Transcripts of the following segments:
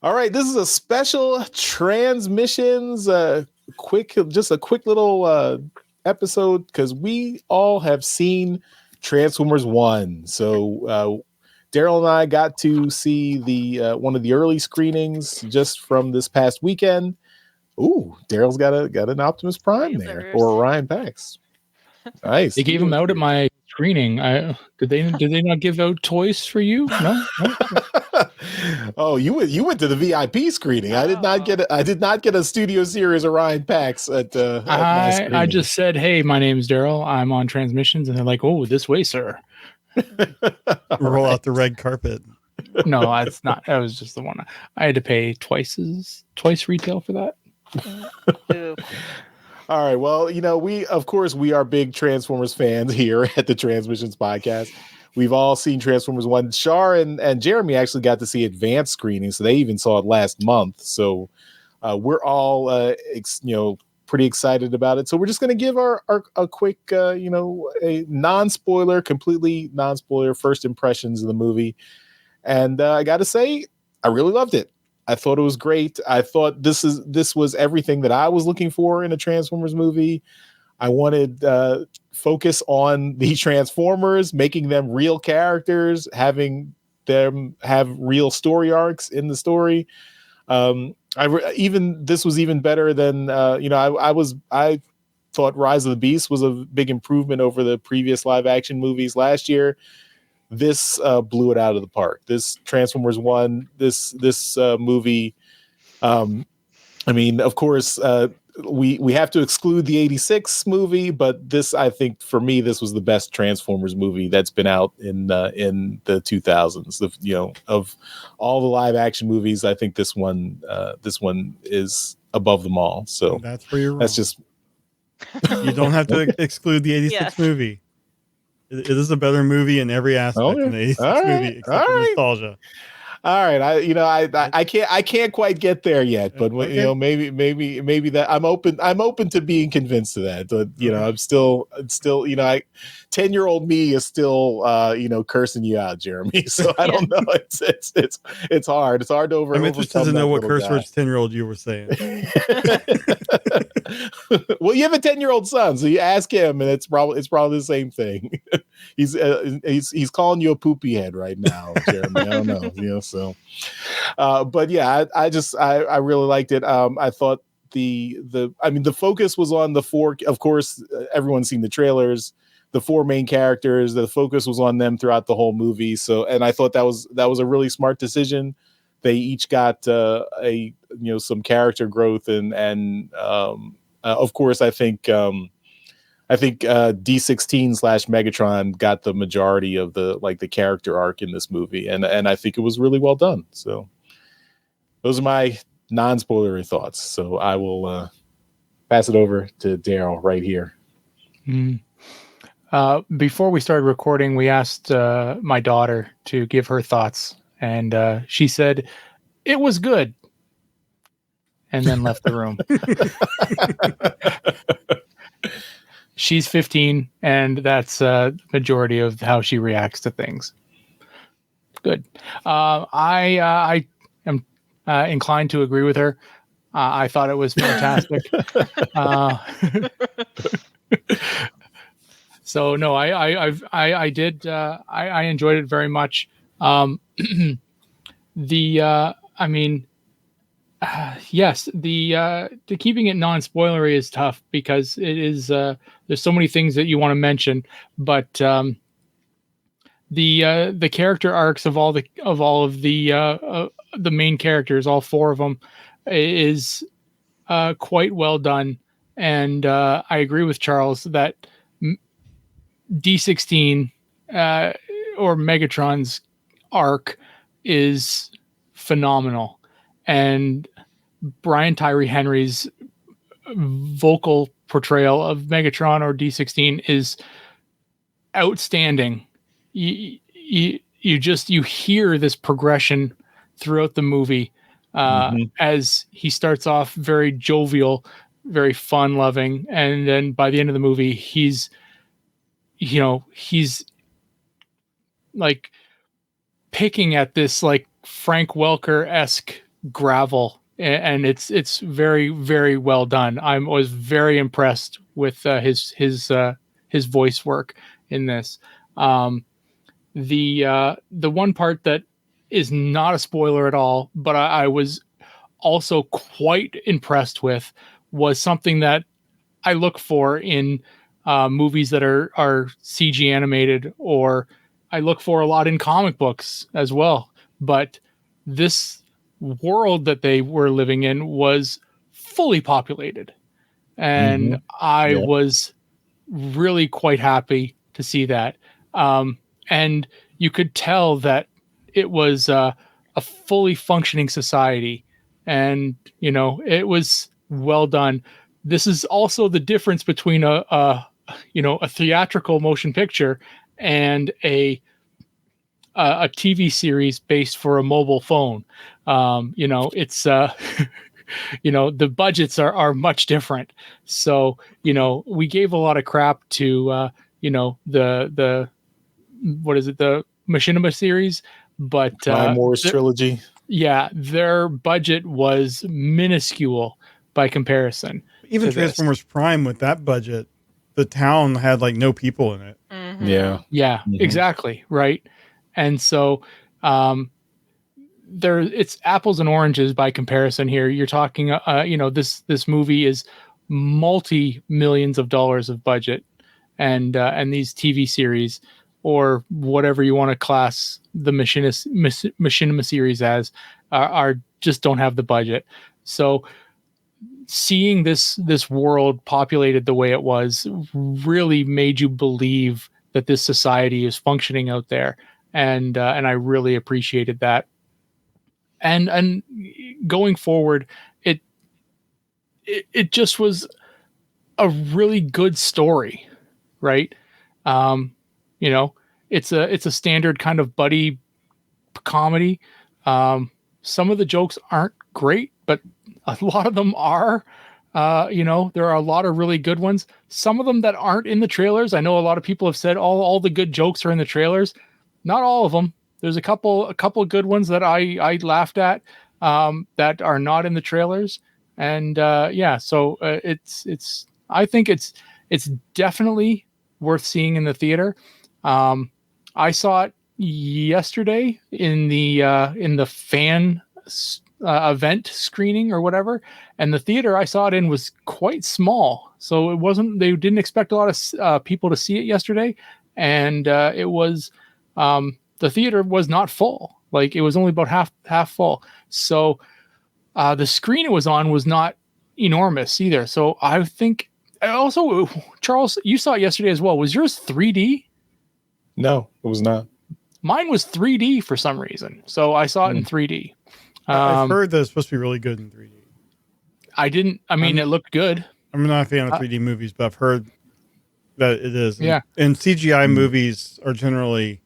All right, this is a special transmissions, just a quick little episode because we all have seen Transformers One. So Darryl and I got to see the one of the early screenings just from this past weekend. Ooh, Darryl's got an Optimus Prime there, or Orion Pax. Nice. They gave them out at my screening. Did they not give out toys for you? No. Oh, you went to the VIP screening. I did not get a Studio Series Orion Pax at my screening. I just said, "Hey, my name's Darryl. I'm on transmissions," and they're like, "Oh, this way, sir." Roll out the red carpet. No, that's not. That was just the one. I had to pay twice retail for that. All right. Well, we are big Transformers fans here at the Transmissions Podcast. We've all seen Transformers 1. Char and Jeremy actually got to see advanced screening, so they even saw it last month. So we're all, pretty excited about it. So we're just going to give a quick, a non-spoiler, completely non-spoiler first impressions of the movie. And I got to say, I really loved it. I thought it was great. I thought this was everything that I was looking for in a Transformers movie. I wanted focus on the Transformers, making them real characters, having them have real story arcs in the story. This was even better than I thought Rise of the Beast was a big improvement over the previous live action movies last year. This blew it out of the park. This Transformers 1, this movie. Of course, we have to exclude the 86 movie, but this, I think, for me, this was the best Transformers movie that's been out in the 2000s. Of all the live action movies, I think this one is above them all. So that's where you're wrong. That's just you don't have to exclude the 86 movie. It is a better movie in every aspect than the 86 movie, except for nostalgia. All right, I can't quite get there yet, but okay. Maybe that I'm open to being convinced of that. But I'm still 10-year-old me is still cursing you out, Jeremy. So I don't know. It's hard. It's hard to I'm interested to know what curse words 10-year-old you were saying. Well, you have a 10-year-old son, so you ask him, and it's probably the same thing. He's calling you a poopy head right now, Jeremy. I don't know. So, but yeah, I really liked it. I thought the focus was on the four. Of course, everyone's seen the trailers. The four main characters. The focus was on them throughout the whole movie. So, and I thought that was a really smart decision. They each got some character growth and of course, I think D16 / Megatron got the majority of the character arc in this movie, and I think it was really well done. So those are my non-spoilery thoughts. So I will pass it over to Darryl right here. Before we started recording, we asked my daughter to give her thoughts, and she said it was good, and then left the room. She's 15, and that's majority of how she reacts to things. Good. I am inclined to agree with her. I thought it was fantastic. So no, I did. I enjoyed it very much. Yes, the keeping it non-spoilery is tough because it is there's so many things that you want to mention, but the character arcs of all of the main characters, all four of them, is quite well done, and I agree with Charles that D16 or Megatron's arc is phenomenal. And Brian Tyree Henry's vocal portrayal of Megatron or D16 is outstanding. You hear this progression throughout the movie as he starts off very jovial, very fun-loving, and then by the end of the movie, he's like picking at this like Frank Welker-esque gravel, and it's very, very well done. I was very impressed with his voice work in this. The one part that is not a spoiler at all, but I was also quite impressed with, was something that I look for in movies that are CG animated, or I look for a lot in comic books as well. But this world that they were living in was fully populated, and I was really quite happy to see that. And you could tell that it was a fully functioning society, and it was well done. This is also the difference between a theatrical motion picture and a TV series based for a mobile phone. It's the budgets are much different. So we gave a lot of crap to the what is it, the Machinima series, but Time Wars trilogy. Yeah, their budget was minuscule by comparison. Even Transformers Prime, with that budget, the town had like no people in it. Mm-hmm. Yeah, exactly, right. And so it's apples and oranges by comparison here. You're talking this movie is multi-millions of dollars of budget, and these TV series, or whatever you want to class the Machinima series as, are just don't have the budget. So seeing this world populated the way it was really made you believe that this society is functioning out there, and I really appreciated that. And going forward, it just was a really good story, right? It's a standard kind of buddy comedy. Some of the jokes aren't great, but a lot of them are. There are a lot of really good ones. Some of them that aren't in the trailers. I know a lot of people have said all the good jokes are in the trailers. Not all of them. There's a couple of good ones that I laughed at that are not in the trailers. And so I think it's definitely worth seeing in the theater. I saw it yesterday in the fan event screening or whatever, and the theater I saw it in was quite small, so they didn't expect a lot of people to see it yesterday, and it was the theater was not full. Like, it was only about half full. So the screen it was on was not enormous either. So I think also, Charles, you saw it yesterday as well. Was yours 3D? No, it was not. Mine was 3D for some reason. So I saw it in 3D. I've heard that it's supposed to be really good in 3D. It looked good. I'm not a fan of 3D movies, but I've heard that it is. Yeah. And CGI movies are generally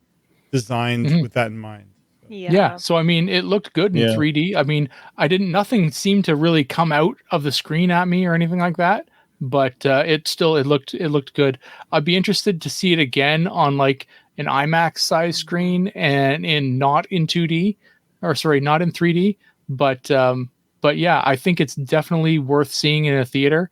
designed with that in mind. Yeah. So, it looked good in 3D. Nothing seemed to really come out of the screen at me or anything like that, but it looked good. I'd be interested to see it again on like an IMAX size screen and not in 2D, or sorry, not in 3D. But yeah, I think it's definitely worth seeing in a theater,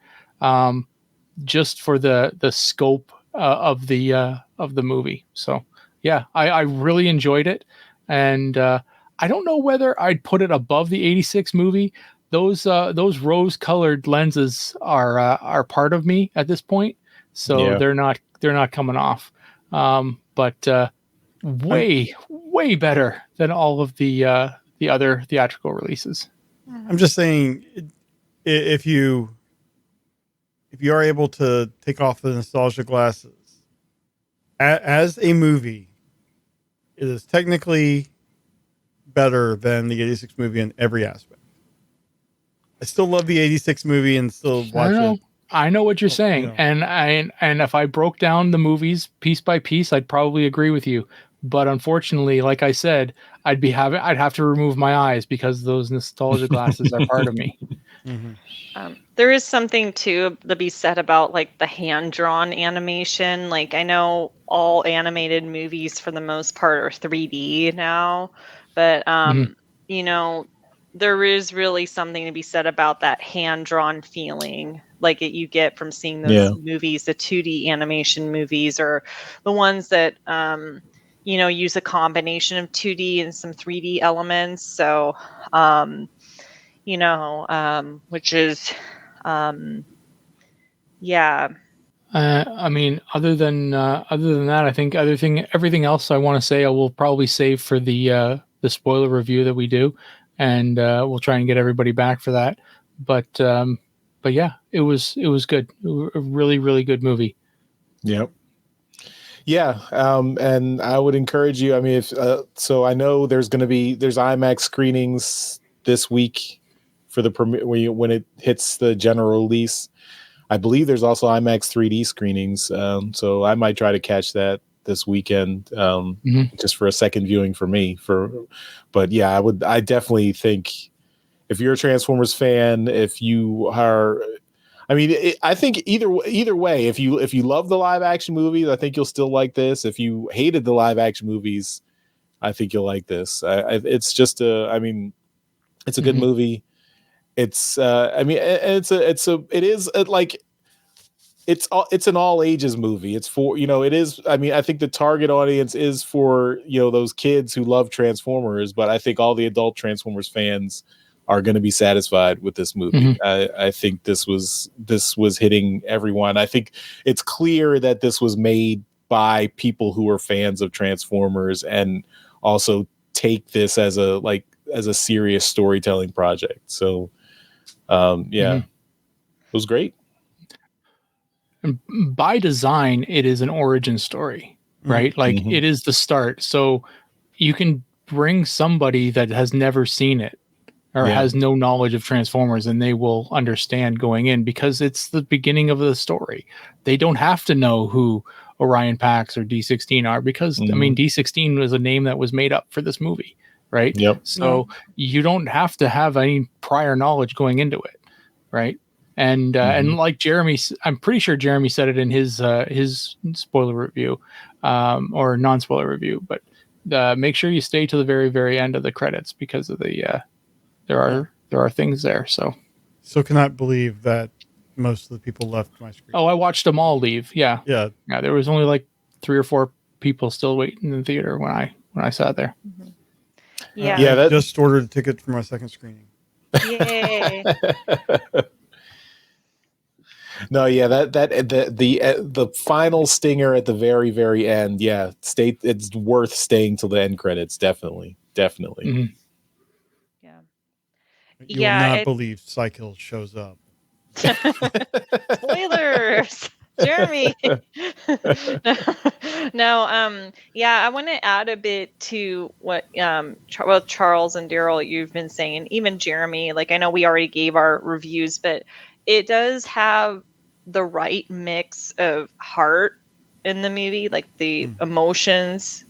just for the scope of the movie. So yeah, I really enjoyed it, and I don't know whether I'd put it above the '86 movie. Those rose-colored lenses are part of me at this point, so they're not coming off. But way better than all of the other theatrical releases. I'm just saying, if you are able to take off the nostalgia glasses, as a movie, it is technically better than the '86 movie in every aspect. I still love the '86 movie and still watch it. I know what you're saying, and if I broke down the movies piece by piece, I'd probably agree with you. But unfortunately, like I said, I'd have to remove my eyes because those nostalgia glasses are part of me. Mm-hmm. There is something to be said about like the hand-drawn animation. Like, I know all animated movies for the most part are 3D now, but there is really something to be said about that hand-drawn feeling like you get from seeing those movies, the 2D animation movies, or the ones that use a combination of 2D and some 3D elements. So which is yeah. I mean, other than that, I think everything else I want to say I will probably save for the spoiler review that we do, and we'll try and get everybody back for that. But yeah, it was good. A really, really good movie. Yep. Yeah, and I would encourage you. I mean, if so, I know there's IMAX screenings this week for the premiere when it hits the general release. I believe there's also IMAX 3D screenings, so I might try to catch that this weekend, just for a second viewing for me. But yeah, I definitely think if you're a Transformers fan, if you are, I mean, I think either way, if you love the live action movies, I think you'll still like this. If you hated the live action movies, I think you'll like this. It's just it's a good movie. It's it's an all ages movie. It's for, it is, I think the target audience is for, those kids who love Transformers, but I think all the adult Transformers fans are going to be satisfied with this movie. I think this was hitting everyone. I think it's clear that this was made by people who are fans of Transformers and also take this as a serious storytelling project. So it was great. And by design, it is an origin story, right? Like it is the start. So you can bring somebody that has never seen it or has no knowledge of Transformers, and they will understand going in because it's the beginning of the story. They don't have to know who Orion Pax or D16 are because, I mean, D16 was a name that was made up for this movie, right? Yep. So you don't have to have any prior knowledge going into it, right? And like Jeremy, I'm pretty sure Jeremy said it in his spoiler review, or non-spoiler review. But make sure you stay to the very, very end of the credits because of the there are things there. So cannot believe that most of the people left my screen. Oh, I watched them all leave. Yeah. There was only like 3 or 4 people still waiting in the theater when I sat there. I just ordered a ticket for my second screening. Yay. No, the final stinger at the very, very end. Yeah, it's worth staying till the end credits. Definitely. Mm-hmm. You will not believe Cycle shows up. Spoilers, Jeremy. No, I want to add a bit to what Charles and Darryl, you've been saying, even Jeremy. Like, I know we already gave our reviews, but it does have the right mix of heart in the movie. Like the emotions,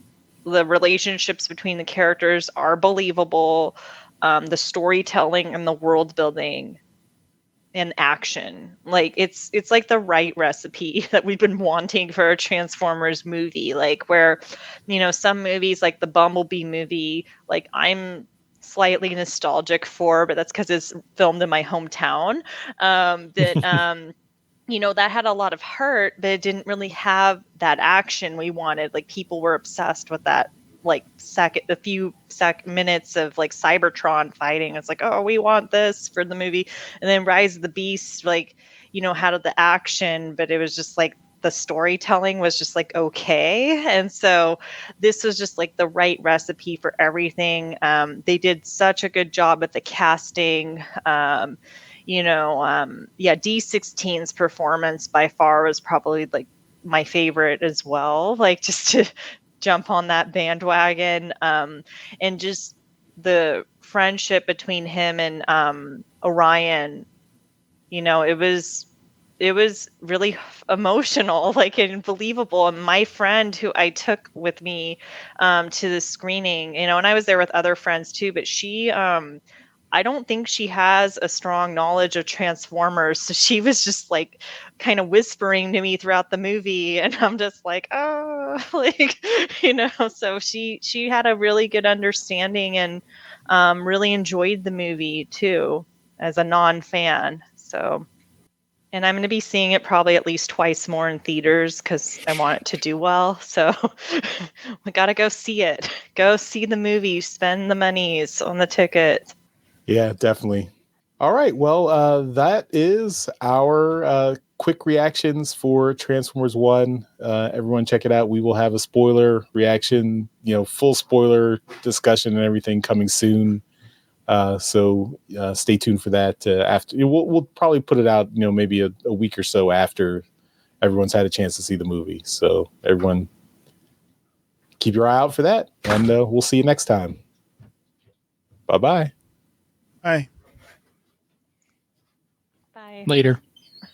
the relationships between the characters are believable. The storytelling and the world building and action, like it's like the right recipe that we've been wanting for a Transformers movie. Like where, some movies like the Bumblebee movie, like I'm slightly nostalgic for, but that's because it's filmed in my hometown. That had a lot of heart, but it didn't really have that action we wanted. Like people were obsessed with that, like a few minutes of like Cybertron fighting. It's like, oh, we want this for the movie. And then Rise of the Beast, like, had the action, but it was just like the storytelling was just like okay. And so this was just like the right recipe for everything. They did such a good job at the casting. D16's performance by far was probably like my favorite as well. Like just to jump on that bandwagon, and just the friendship between him and Orion, it was really emotional, like, and believable. And my friend who I took with me to the screening, and I was there with other friends too, but she I don't think she has a strong knowledge of Transformers. So she was just like kind of whispering to me throughout the movie. And I'm just like, oh, like, so she had a really good understanding. And Really enjoyed the movie too as a non-fan. So, and I'm going to be seeing it probably at least twice more in theaters because I want it to do well. So we got to go see it. Go see the movie. Spend the monies on the ticket. Yeah, definitely. All right. Well, that is our quick reactions for Transformers 1. Everyone check it out. We will have a spoiler reaction, full spoiler discussion and everything coming soon. So stay tuned for that. After we'll probably put it out, maybe a week or so after everyone's had a chance to see the movie. So everyone keep your eye out for that. And we'll see you next time. Bye-bye. Bye. Bye. Later.